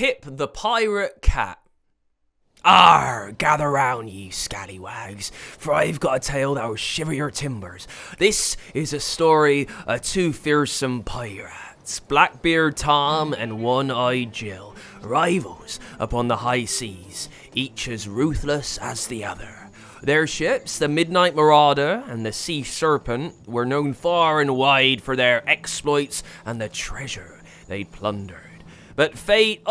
Pip the Pirate Cat. Arr, gather round, ye scallywags, for I've got a tale that'll shiver your timbers. This is a story of two fearsome pirates, Blackbeard Tom and One-Eyed Jill, rivals upon the high seas, each as ruthless as the other. Their ships, the Midnight Marauder and the Sea Serpent, were known far and wide for their exploits and the treasure they'd plundered. But fate,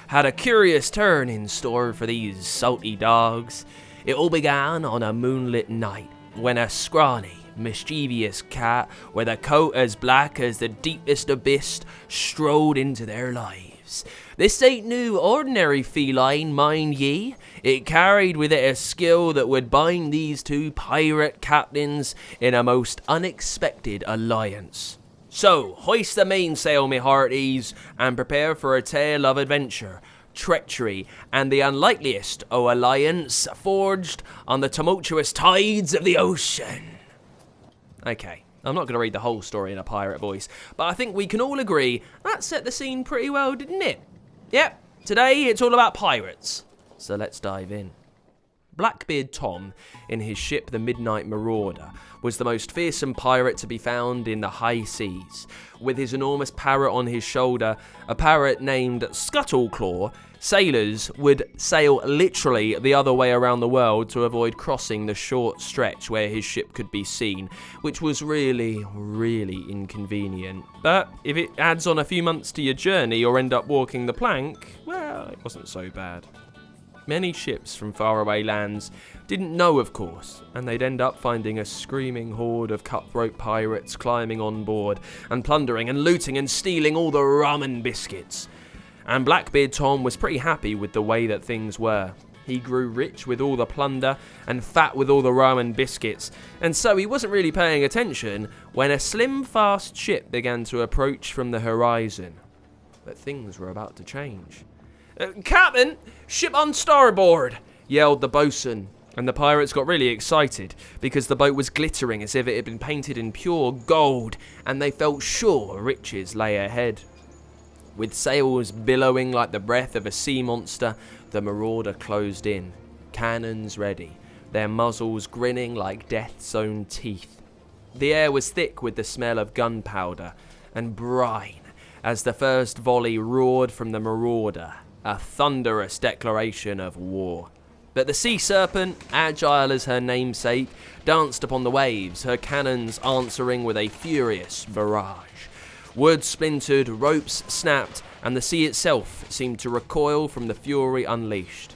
had a curious turn in store for these salty dogs. It all began on a moonlit night when a scrawny, mischievous cat with a coat as black as the deepest abyss strode into their lives. This ain't no ordinary feline, mind ye. It carried with it a skill that would bind these two pirate captains in a most unexpected alliance. So, hoist the mainsail, me hearties, and prepare for a tale of adventure, treachery, and the unlikeliest o' alliance forged on the tumultuous tides of the ocean. Okay, I'm not going to read the whole story in a pirate voice, but I think we can all agree that set the scene pretty well, didn't it? Yep, today it's all about pirates, so let's dive in. Blackbeard Tom, in his ship the Midnight Marauder, was the most fearsome pirate to be found in the high seas. With his enormous parrot on his shoulder, a parrot named Scuttleclaw, sailors would sail literally the other way around the world to avoid crossing the short stretch where his ship could be seen, which was really inconvenient. But if it adds on a few months to your journey or end up walking the plank, well, it wasn't so bad. Many ships from faraway lands didn't know, of course, and they'd end up finding a screaming horde of cutthroat pirates climbing on board and plundering and looting and stealing all the rum and biscuits. And Blackbeard Tom was pretty happy with the way that things were. He grew rich with all the plunder and fat with all the rum and biscuits, and so he wasn't really paying attention when a slim, fast ship began to approach from the horizon. But things were about to change. "Captain, ship on starboard!" yelled the bosun, and the pirates got really excited because the boat was glittering as if it had been painted in pure gold, and they felt sure riches lay ahead. With sails billowing like the breath of a sea monster, the Marauder closed in, cannons ready, their muzzles grinning like death's own teeth. The air was thick with the smell of gunpowder and brine as the first volley roared from the Marauder, a thunderous declaration of war. But the Sea Serpent, agile as her namesake, danced upon the waves, her cannons answering with a furious barrage. Wood splintered, ropes snapped, and the sea itself seemed to recoil from the fury unleashed.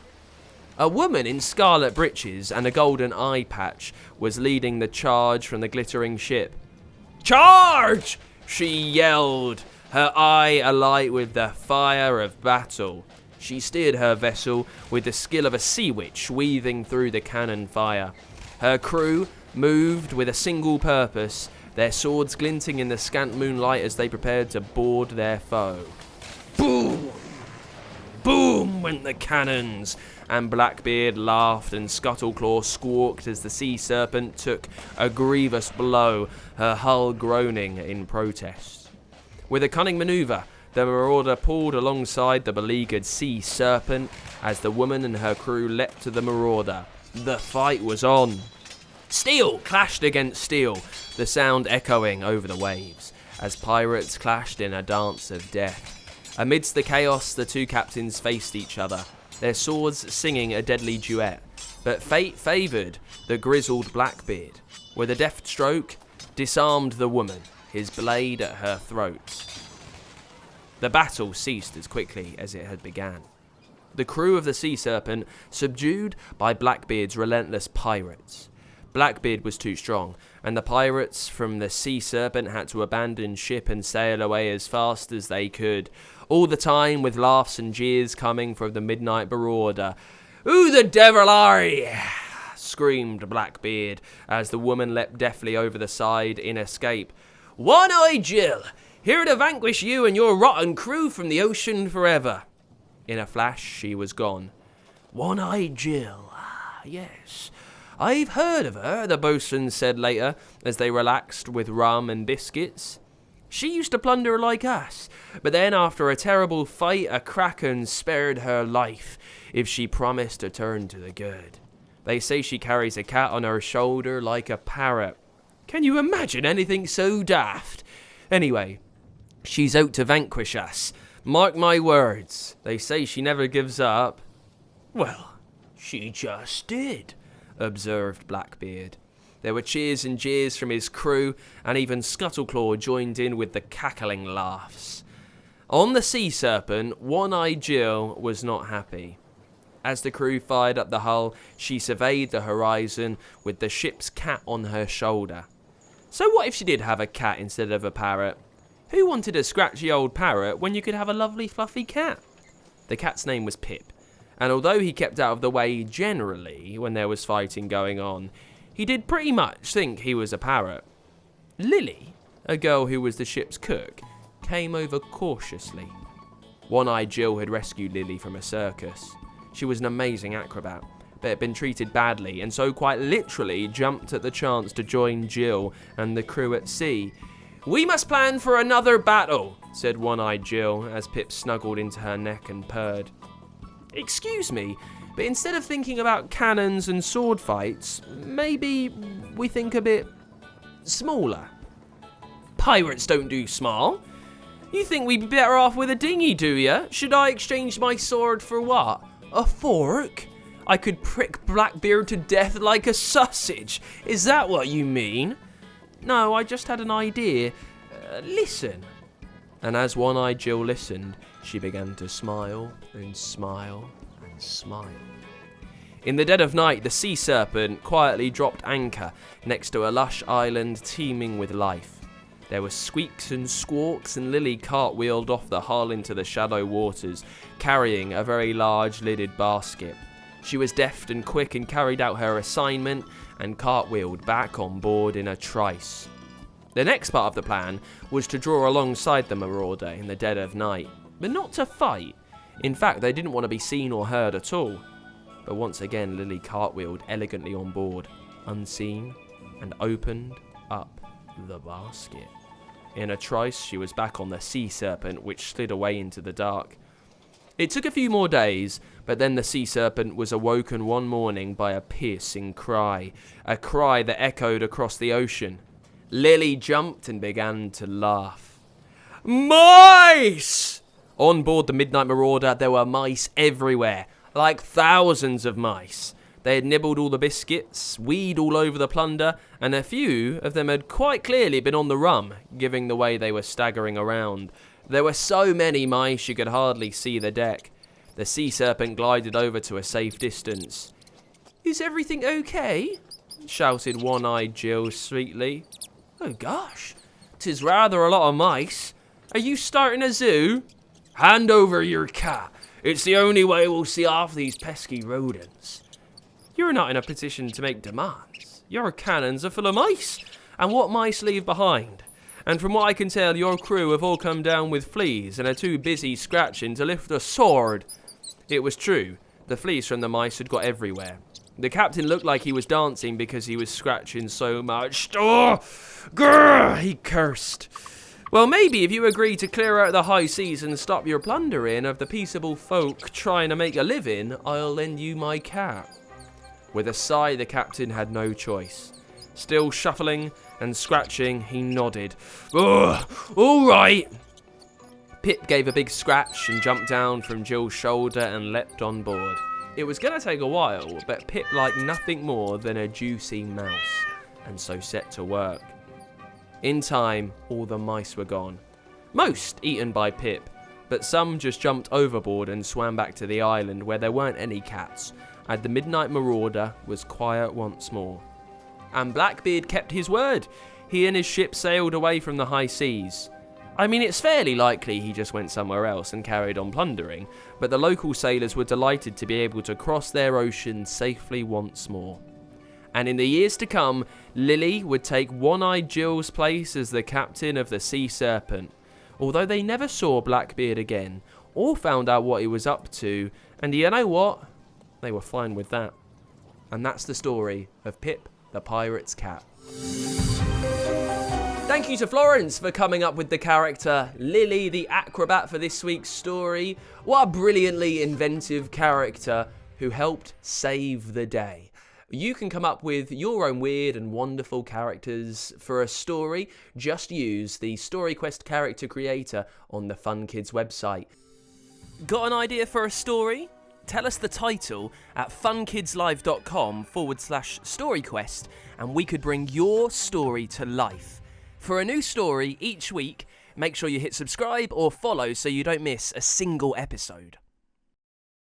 A woman in scarlet breeches and a golden eye patch was leading the charge from the glittering ship. "Charge!" she yelled, her eye alight with the fire of battle. She steered her vessel with the skill of a sea witch weaving through the cannon fire. Her crew moved with a single purpose, their swords glinting in the scant moonlight as they prepared to board their foe. Boom! Boom went the cannons, and Blackbeard laughed and Scuttleclaw squawked as the Sea Serpent took a grievous blow, her hull groaning in protest. With a cunning manoeuvre, the Marauder pulled alongside the beleaguered Sea Serpent as the woman and her crew leapt to the Marauder. The fight was on. Steel clashed against steel, the sound echoing over the waves, as pirates clashed in a dance of death. Amidst the chaos, the two captains faced each other, their swords singing a deadly duet. But fate favoured the grizzled Blackbeard. With a deft stroke, disarmed the woman, his blade at her throat. The battle ceased as quickly as it had begun. The crew of the Sea Serpent subdued by Blackbeard's relentless pirates. Blackbeard was too strong, and the pirates from the Sea Serpent had to abandon ship and sail away as fast as they could, all the time with laughs and jeers coming from the Midnight Marauder. "Who the devil are ye?" screamed Blackbeard as the woman leapt deftly over the side in escape. "One-Eyed Jill, here to vanquish you and your rotten crew from the ocean forever." In a flash, she was gone. "One-Eyed Jill, yes. I've heard of her," the bosun said later, as they relaxed with rum and biscuits. She used to plunder like us, but then after a terrible fight, a kraken spared her life if she promised to turn to the good. They say she carries a cat on her shoulder like a parrot. Can you imagine anything so daft? Anyway, she's out to vanquish us. Mark my words. They say she never gives up. Well, she just did, observed Blackbeard. There were cheers and jeers from his crew, and even Scuttleclaw joined in with the cackling laughs. On the Sea Serpent, One-Eyed Jill was not happy. As the crew fired up the hull, she surveyed the horizon with the ship's cat on her shoulder. So what if she did have a cat instead of a parrot? Who wanted a scratchy old parrot when you could have a lovely fluffy cat? The cat's name was Pip, and although he kept out of the way generally when there was fighting going on, he did pretty much think he was a parrot. Lily, a girl who was the ship's cook, came over cautiously. One-Eyed Jill had rescued Lily from a circus. She was an amazing acrobat, but had been treated badly, and so quite literally jumped at the chance to join Jill and the crew at sea. "We must plan for another battle," said One-Eyed Jill as Pip snuggled into her neck and purred. "Excuse me, but instead of thinking about cannons and sword fights, maybe we think a bit smaller." "Pirates don't do small. You think we'd be better off with a dinghy, do you? Should I exchange my sword for what? A fork? I could prick Blackbeard to death like a sausage. Is that what you mean?" "No, I just had an idea. Listen." And as One-Eyed Jill listened, she began to smile and smile and smile. In the dead of night, the Sea Serpent quietly dropped anchor next to a lush island teeming with life. There were squeaks and squawks, and Lily cartwheeled off the hull into the shallow waters, carrying a very large lidded basket. She was deft and quick and carried out her assignment and cartwheeled back on board in a trice. The next part of the plan was to draw alongside the marauder in the dead of night, but not to fight. In fact, they didn't want to be seen or heard at all. But once again, Lily cartwheeled elegantly on board, unseen, and opened up the basket. In a trice, she was back on the Sea Serpent, which slid away into the dark. It took a few more days, but then the Sea Serpent was awoken one morning by a piercing cry, a cry that echoed across the ocean. Lily jumped and began to laugh. "Mice!" On board the Midnight Marauder, there were mice everywhere, like thousands of mice. They had nibbled all the biscuits, weed all over the plunder, and a few of them had quite clearly been on the rum, giving the way they were staggering around. There were so many mice you could hardly see the deck. The Sea Serpent glided over to a safe distance. "Is everything okay?" shouted One-Eyed Jill sweetly. "Oh gosh, 'tis rather a lot of mice. Are you starting a zoo?" "Hand over your cat. It's the only way we'll see off these pesky rodents." "You're not in a position to make demands. Your cannons are full of mice, and what mice leave behind? And from what I can tell, your crew have all come down with fleas and are too busy scratching to lift a sword." It was true. The fleas from the mice had got everywhere. The captain looked like he was dancing because he was scratching so much. "Oh, grr!" he cursed. "Well, maybe if you agree to clear out the high seas and stop your plundering of the peaceable folk trying to make a living, I'll lend you my cat." With a sigh, the captain had no choice. Still shuffling and scratching, he nodded. "Ugh, all right." Pip gave a big scratch and jumped down from Jill's shoulder and leapt on board. It was going to take a while, but Pip liked nothing more than a juicy mouse, and so set to work. In time, all the mice were gone. Most eaten by Pip, but some just jumped overboard and swam back to the island where there weren't any cats, and the Midnight Marauder was quiet once more. And Blackbeard kept his word. He and his ship sailed away from the high seas. I mean, it's fairly likely he just went somewhere else and carried on plundering, but the local sailors were delighted to be able to cross their ocean safely once more. And in the years to come, Lily would take One-Eyed Jill's place as the captain of the Sea Serpent, although they never saw Blackbeard again, or found out what he was up to, and you know what? They were fine with that. And that's the story of Pip the Pirate's Cat. Thank you to Florence for coming up with the character Lily the Acrobat for this week's story. What a brilliantly inventive character who helped save the day. You can come up with your own weird and wonderful characters for a story. Just use the StoryQuest character creator on the Fun Kids website. Got an idea for a story? Tell us the title at funkidslive.com/StoryQuest and we could bring your story to life. For a new story each week, make sure you hit subscribe or follow so you don't miss a single episode.